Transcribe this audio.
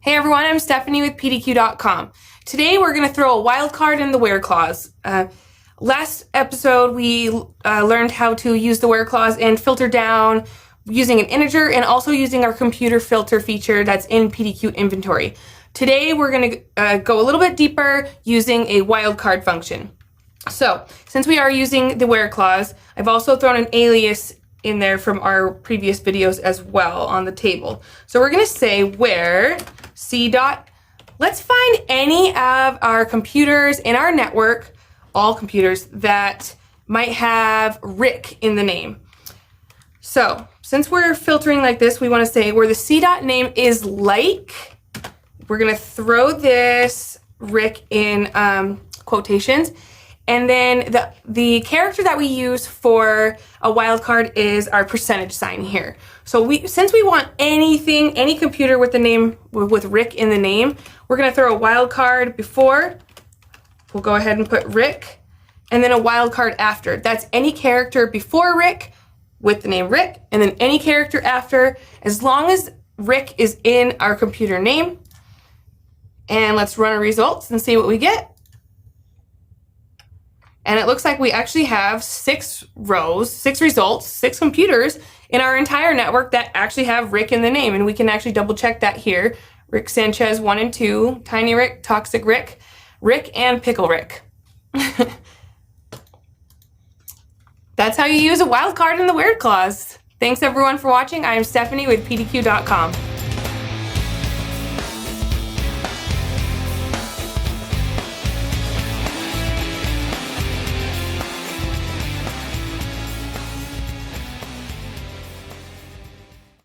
Hey everyone, I'm Stephanie with pdq.com. Today we're going to throw a wildcard in the where clause. Last episode we learned how to use the where clause and filter down using an integer and also using our computer filter feature that's in PDQ Inventory. Today we're going to go a little bit deeper using a wildcard function. So since we are using the where clause, I've also thrown an alias in there from our previous videos as well on the table. So we're going to say where c dot, let's find any of our computers in our network, all computers that might have Rick in the name. So since we're filtering like this, we want to say where the c dot name is like, we're going to throw this Rick in quotations. And then the character that we use for a wildcard is our percentage sign here. So since we want anything, any computer with the name, with Rick in the name, we're going to throw a wildcard before. We'll go ahead and put Rick, and then a wildcard after. That's any character before Rick with the name Rick, and then any character after, as long as Rick is in our computer name. And let's run our results and see what we get. And it looks like we actually have 6 rows, 6 results, 6 computers in our entire network that actually have Rick in the name. And we can actually double check that here. Rick Sanchez 1 and 2, Tiny Rick, Toxic Rick, Rick, and Pickle Rick. That's how you use a wildcard in the where clause. Thanks everyone for watching. I am Stephanie with pdq.com.